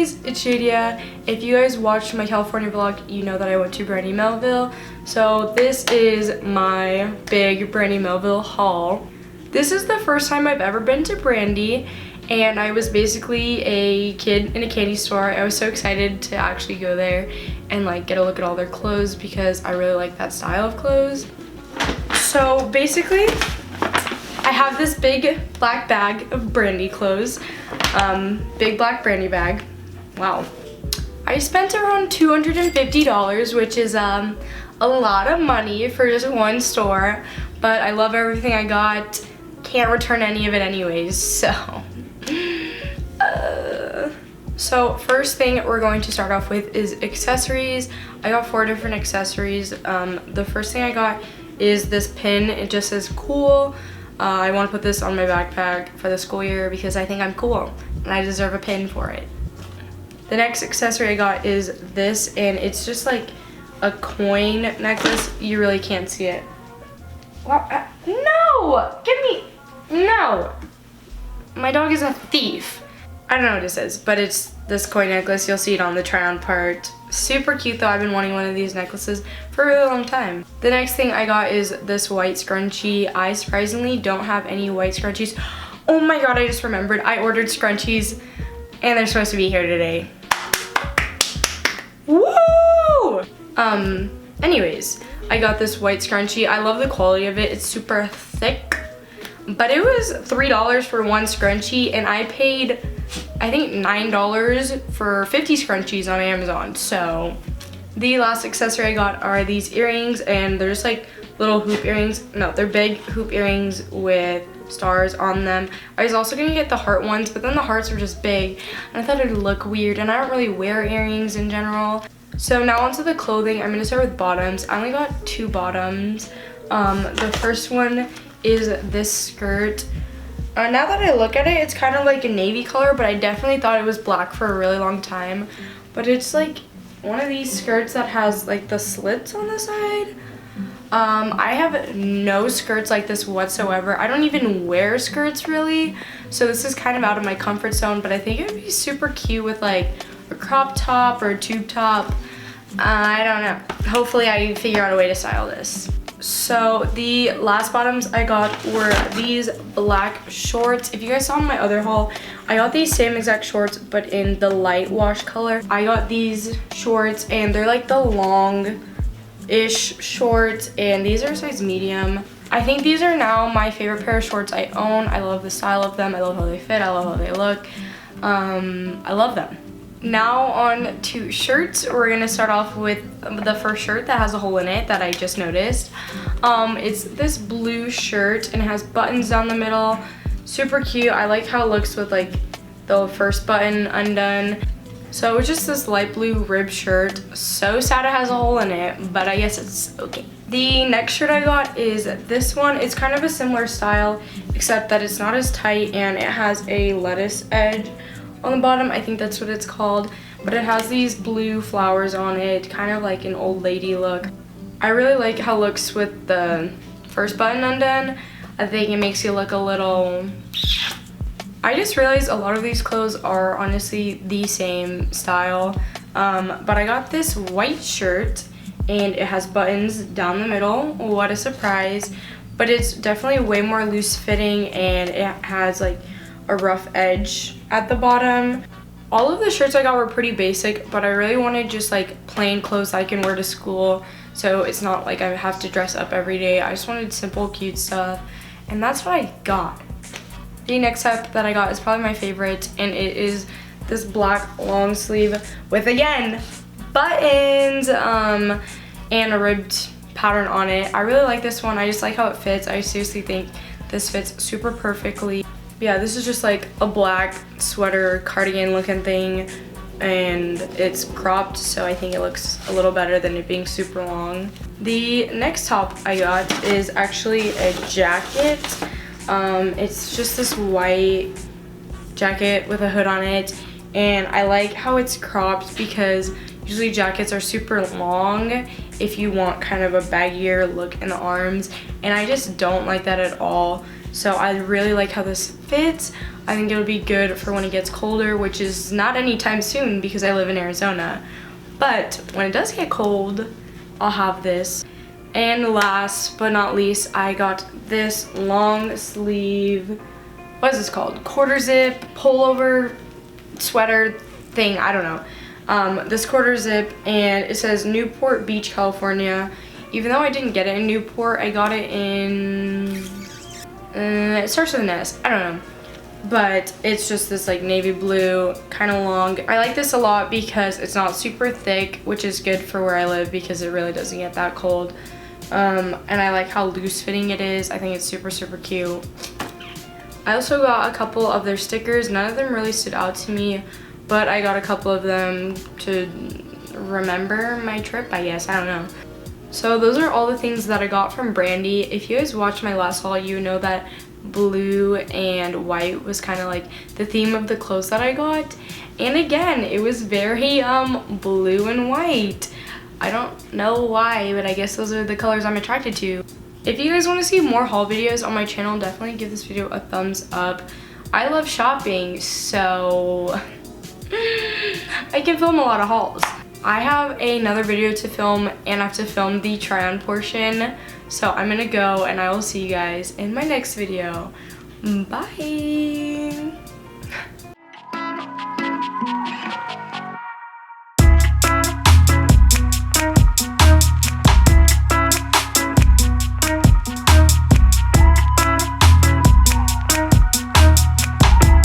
guys, it's jdeeuh. If you guys watched my California vlog, you know that I went to Brandy Melville. So this is my big Brandy Melville haul. This is the first time I've ever been to Brandy, and I was basically a kid in a candy store. I was so excited to actually go there and like get a look at all their clothes because I really like that style of clothes. So basically, I have this big black bag of Brandy clothes, big black Brandy bag. Wow. I spent around $250, which is a lot of money for just one store, but I love everything I got. Can't return any of it anyways, so. So first thing we're going to start off with is accessories. I got 4 different accessories. The first thing I got is this pin. It just says cool. I want to put this on my backpack for the school year because I think I'm cool and I deserve a pin for it. The next accessory I got is this, and it's just like a coin necklace. You really can't see it. Wow, no! Give me, no! My dog is a thief. I don't know what this is, but it's this coin necklace. You'll see it on the try on part. Super cute though. I've been wanting one of these necklaces for a really long time. The next thing I got is this white scrunchie. I surprisingly don't have any white scrunchies. Oh my god, I just remembered. I ordered scrunchies and they're supposed to be here today. Woo! Anyways, I got this white scrunchie. I love the quality of it. It's super thick, but it was $3 for one scrunchie, and I paid, I think, $9 for 50 scrunchies on Amazon. So the last accessory I got are these earrings, and they're just like little hoop earrings. No, they're big hoop earrings with stars on them. I was also gonna get the heart ones, but then the hearts were just big and I thought it would look weird, and I don't really wear earrings in general. So now onto the clothing. I'm gonna start with bottoms. I only got 2 bottoms. The first one is this skirt. Now that I look at it, it's kind of like a navy color, but I definitely thought it was black for a really long time. But it's like one of these skirts that has like the slits on the side. I have no skirts like this whatsoever. I don't even wear skirts really, so this is kind of out of my comfort zone, but I think it would be super cute with like a crop top or a tube top. I don't know. Hopefully I figure out a way to style this. So the last bottoms I got were these black shorts. If you guys saw in my other haul, I got these same exact shorts but in the light wash color. I got these shorts and they're like the long-ish shorts, and these are size medium. I think these are now my favorite pair of shorts I own. I love the style of them. I love how they fit. I love how they look. I love them. Now on to shirts. We're gonna start off with the first shirt that has a hole in it that I just noticed. It's this blue shirt and it has buttons down the middle. Super cute. I like how it looks with like the first button undone. So it's just this light blue rib shirt. So sad it has a hole in it, but I guess it's okay. The next shirt I got is this one. It's kind of a similar style, except that it's not as tight and it has a lettuce edge on the bottom. I think that's what it's called, but it has these blue flowers on it, kind of like an old lady look. I really like how it looks with the first button undone. I think it makes you look a little... I just realized a lot of these clothes are honestly the same style, but I got this white shirt and it has buttons down the middle. What a surprise. But it's definitely way more loose fitting and it has like a rough edge at the bottom. All of the shirts I got were pretty basic, but I really wanted just like plain clothes I can wear to school, so it's not like I have to dress up every day. I just wanted simple, cute stuff, and that's what I got. The next set that I got is probably my favorite, and it is this black long sleeve with, again, buttons and a ribbed pattern on it. I really like this one. I just like how it fits. I seriously think this fits super perfectly. Yeah, this is just like a black sweater cardigan looking thing, and it's cropped, so I think it looks a little better than it being super long. The next top I got is actually a jacket. It's just this white jacket with a hood on it, and I like how it's cropped because usually jackets are super long if you want kind of a baggier look in the arms, and I just don't like that at all. So I really like how this fits. I think it'll be good for when it gets colder, which is not anytime soon because I live in Arizona. But when it does get cold, I'll have this. And last but not least, I got this long sleeve, what is this called? Quarter zip pullover sweater thing, I don't know. This quarter zip, and it says Newport Beach, California. Even though I didn't get it in Newport, I got it in, it starts with an S, I don't know. But it's just this like navy blue, kind of long. I like this a lot because it's not super thick, which is good for where I live because it really doesn't get that cold. And I like how loose fitting it is. I think it's super, super cute. I also got a couple of their stickers. None of them really stood out to me, but I got a couple of them to remember my trip, I guess. I don't know. So those are all the things that I got from Brandy. If you guys watched my last haul, you know that blue and white was kind of like the theme of the clothes that I got. And again, it was very blue and white. I don't know why, but I guess those are the colors I'm attracted to. If you guys want to see more haul videos on my channel, definitely give this video a thumbs up. I love shopping, so I can film a lot of hauls. I have another video to film, and I have to film the try-on portion. So I'm gonna go, and I will see you guys in my next video. Bye!